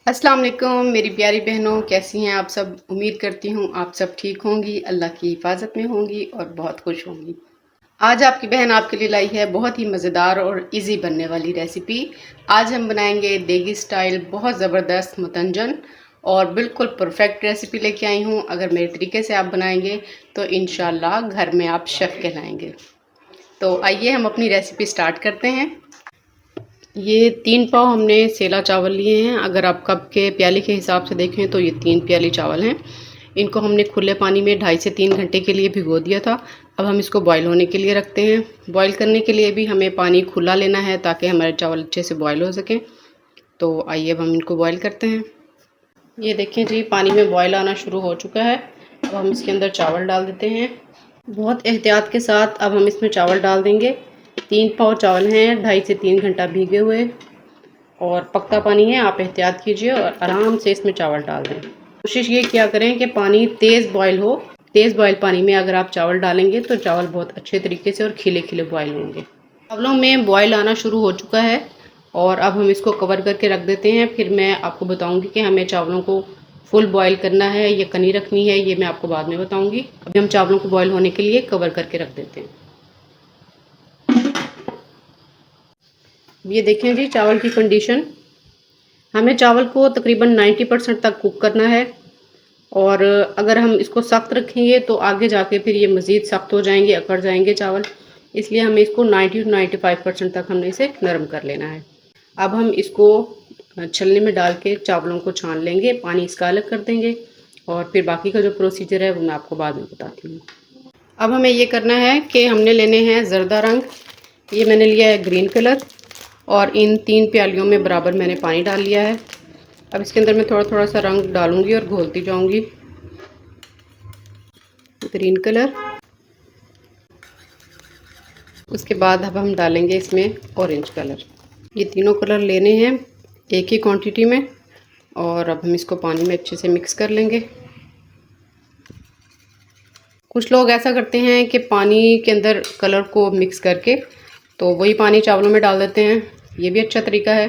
अस्सलाम वालेकुम मेरी प्यारी बहनों, कैसी हैं आप सब। उम्मीद करती हूँ आप सब ठीक होंगी, अल्लाह की हिफाजत में होंगी और बहुत खुश होंगी। आज आपकी बहन आपके लिए लाई है बहुत ही मज़ेदार और इजी बनने वाली रेसिपी। आज हम बनाएंगे देगी स्टाइल बहुत ज़बरदस्त मतंजन और बिल्कुल परफेक्ट रेसिपी लेके आई हूँ। अगर मेरे तरीके से आप बनाएंगे तो इंशाल्लाह घर में आप शेफ़ कहलाएंगे। तो आइए हम अपनी रेसिपी स्टार्ट करते हैं। ये 3 पाव हमने सेला चावल लिए हैं। अगर आप कप के प्याली के हिसाब से देखें तो ये 3 प्याली चावल हैं। इनको हमने खुले पानी में 2.5 से 3 घंटे के लिए भिगो दिया था। अब हम इसको बॉईल होने के लिए रखते हैं। बॉईल करने के लिए भी हमें पानी खुला लेना है ताकि हमारे चावल अच्छे से बॉईल हो सकें। तो आइए अब हम इनको बॉईल करते हैं। ये देखें जी, पानी में बॉईल आना शुरू हो चुका है। अब हम इसके अंदर चावल डाल देते हैं। बहुत एहतियात के साथ अब हम इसमें चावल डाल देंगे। 3 पाव चावल हैं, 2.5 से 3 घंटा भीगे हुए और पक्का पानी है। आप एहतियात कीजिए और आराम से इसमें चावल डाल दें। कोशिश ये किया करें कि पानी तेज़ बॉयल हो। तेज़ बॉयल पानी में अगर आप चावल डालेंगे तो चावल बहुत अच्छे तरीके से और खिले खिले बॉयल होंगे। चावलों में बॉयल आना शुरू हो चुका है और अब हम इसको कवर करके रख देते हैं। फिर मैं आपको बताऊंगी कि हमें चावलों को फुल बॉयल करना है या कनी रखनी है, ये मैं आपको बाद में बताऊंगी। अभी हम चावलों को बॉयल होने के लिए कवर करके रख देते हैं। ये देखें जी चावल की कंडीशन। हमें चावल को तकरीबन 90% तक कुक करना है और अगर हम इसको सख्त रखेंगे तो आगे जाके फिर ये मज़ीद सख्त हो जाएंगे, अकड़ जाएंगे चावल। इसलिए हमें इसको 90 to 95% तक हमने इसे नरम कर लेना है। अब हम इसको छलनी में डाल के चावलों को छान लेंगे, पानी इसका अलग कर देंगे और फिर बाकी का जो प्रोसीजर है वो मैं आपको बाद में बताती हूँ। अब हमें ये करना है कि हमने लेने हैं ज़रदा रंग। ये मैंने लिया है ग्रीन कलर और इन 3 प्यालियों में बराबर मैंने पानी डाल लिया है। अब इसके अंदर मैं थोड़ा थोड़ा सा रंग डालूंगी और घोलती जाऊंगी। ग्रीन कलर, उसके बाद अब हम डालेंगे इसमें ऑरेंज कलर। ये तीनों कलर लेने हैं एक ही क्वांटिटी में और अब हम इसको पानी में अच्छे से मिक्स कर लेंगे। कुछ लोग ऐसा करते हैं कि पानी के अंदर कलर को मिक्स करके तो वही पानी चावलों में डाल देते हैं। ये भी अच्छा तरीका है,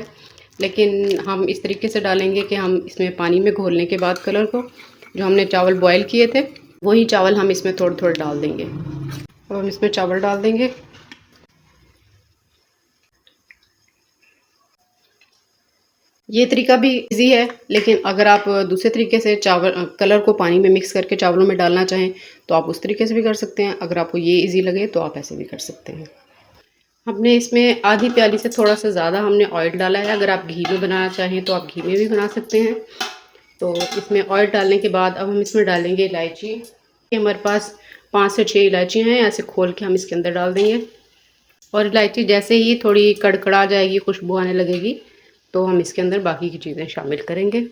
लेकिन हम इस तरीके से डालेंगे कि हम इसमें पानी में घोलने के बाद कलर को, जो हमने चावल बॉयल किए थे वही चावल हम इसमें थोड़े थोड़े डाल देंगे। अब हम इसमें चावल डाल देंगे। ये तरीका भी इजी है, लेकिन अगर आप दूसरे तरीके से चावल कलर को पानी में मिक्स करके चावलों में डालना चाहें तो आप उस तरीके से भी कर सकते हैं। अगर आपको ये इजी लगे तो आप ऐसे भी कर सकते हैं। हमने इसमें आधी प्याली से थोड़ा सा ज़्यादा हमने ऑयल डाला है। अगर आप घी में बनाना चाहें तो आप घी में भी बना सकते हैं। तो इसमें ऑयल डालने के बाद अब हम इसमें डालेंगे इलायची। हमारे पास 5 से 6 इलायचियाँ हैं, ऐसे खोल के हम इसके अंदर डाल देंगे और इलायची जैसे ही थोड़ी कड़कड़ा जाएगी, खुशबू आने लगेगी, तो हम इसके अंदर बाकी की चीज़ें शामिल करेंगे।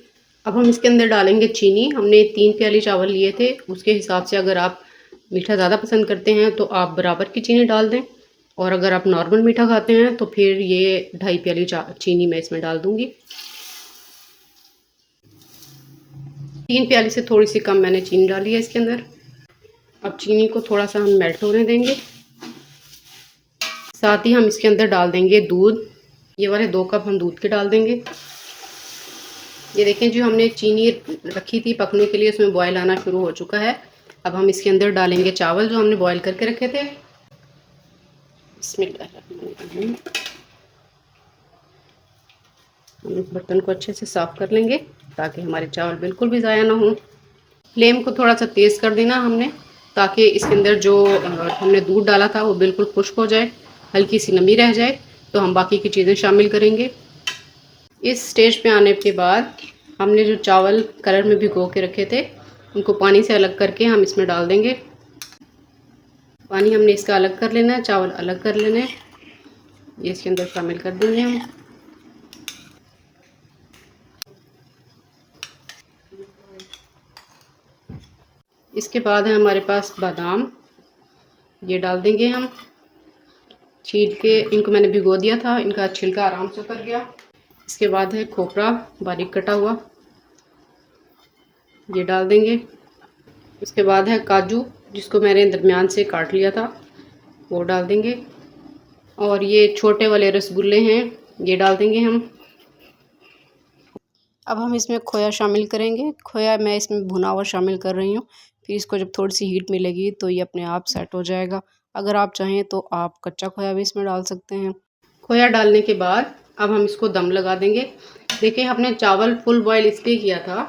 अब हम इसके अंदर डालेंगे चीनी। हमने 3 प्याली चावल लिए थे, उसके हिसाब से अगर आप मीठा ज़्यादा पसंद करते हैं तो आप बराबर की चीनी डाल दें और अगर आप नॉर्मल मीठा खाते हैं तो फिर ये 2.5 प्याली चीनी मैं इसमें डाल दूँगी। 3 प्याली से थोड़ी सी कम मैंने चीनी डाली है इसके अंदर। अब चीनी को थोड़ा सा हम मेल्ट होने देंगे। साथ ही हम इसके अंदर डाल देंगे दूध। ये वाले 2 कप हम दूध के डाल देंगे। ये देखें जो हमने चीनी रखी थी पकने के लिए, उसमें बॉयल आना शुरू हो चुका है। अब हम इसके अंदर डालेंगे चावल जो हमने बॉयल करके रखे थे। बिस्मिल्लाह। हम इस बर्तन को अच्छे से साफ़ कर लेंगे ताकि हमारे चावल बिल्कुल भी ज़ाया ना हो। फ्लेम को थोड़ा सा तेज़ कर देना हमने, ताकि इसके अंदर जो हमने दूध डाला था वो बिल्कुल खुश्क हो जाए, हल्की सी नमी रह जाए, तो हम बाकी की चीज़ें शामिल करेंगे। इस स्टेज पे आने के बाद हमने जो चावल कलर में भिगो के रखे थे उनको पानी से अलग करके हम इसमें डाल देंगे। पानी हमने इसका अलग कर लेना है, चावल अलग कर लेने हैं। ये इसके अंदर शामिल कर देंगे हम। इसके बाद है हमारे पास बादाम, ये डाल देंगे हम छील के। इनको मैंने भिगो दिया था, इनका छिलका आराम से उतर गया। इसके बाद है खोपरा बारीक कटा हुआ, ये डाल देंगे। इसके बाद है काजू, जिसको मैंने दरमियान से काट लिया था, वो डाल देंगे। और ये छोटे वाले रसगुल्ले हैं, ये डाल देंगे हम। अब हम इसमें खोया शामिल करेंगे। खोया मैं इसमें भुना हुआ शामिल कर रही हूँ। फिर इसको जब थोड़ी सी हीट मिलेगी तो ये अपने आप सेट हो जाएगा। अगर आप चाहें तो आप कच्चा खोया भी इसमें डाल सकते हैं। खोया डालने के बाद अब हम इसको दम लगा देंगे। देखिए हमने चावल फुल बॉयल इसलिए किया था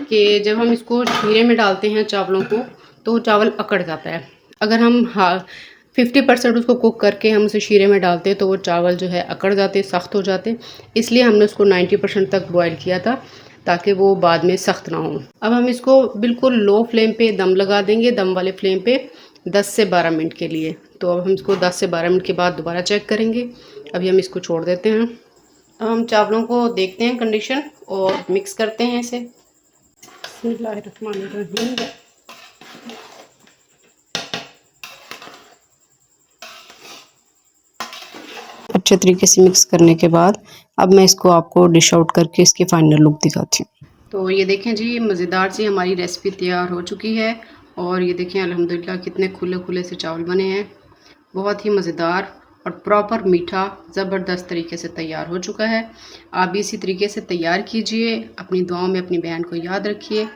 कि जब हम इसको शीरे में डालते हैं चावलों को तो चावल अकड़ जाता है। अगर हम 50% उसको कुक करके हम उसे शीरे में डालते तो वो चावल जो है अकड़ जाते, सख्त हो जाते। इसलिए हमने उसको 90% तक बॉयल किया था ताकि वो बाद में सख्त ना हो। अब हम इसको बिल्कुल लो फ्लेम पे दम लगा देंगे, दम वाले फ्लेम पे 10 से 12 मिनट के लिए। तो अब हम इसको 10 से 12 मिनट के बाद दोबारा चेक करेंगे। अभी हम इसको छोड़ देते हैं। अब हम चावलों को देखते हैं कंडीशन और मिक्स करते हैं इसे। बिस्मिल्लाहिर्रहमानिर्रहीम। अच्छे तरीके से मिक्स करने के बाद अब मैं इसको आपको डिश आउट करके इसकी फाइनल लुक दिखाती हूँ। तो ये देखें जी, मज़ेदार सी हमारी रेसिपी तैयार हो चुकी है। और ये देखें अल्हम्दुलिल्लाह कितने खुले खुले से चावल बने हैं। बहुत ही मज़ेदार और प्रॉपर मीठा ज़बरदस्त तरीके से तैयार हो चुका है। आप भी इसी तरीके से तैयार कीजिए। अपनी दुआओं में अपनी बहन को याद रखिए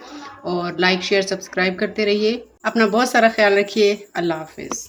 और लाइक शेयर सब्सक्राइब करते रहिए। अपना बहुत सारा ख्याल रखिए। अल्लाह हाफ़िज़।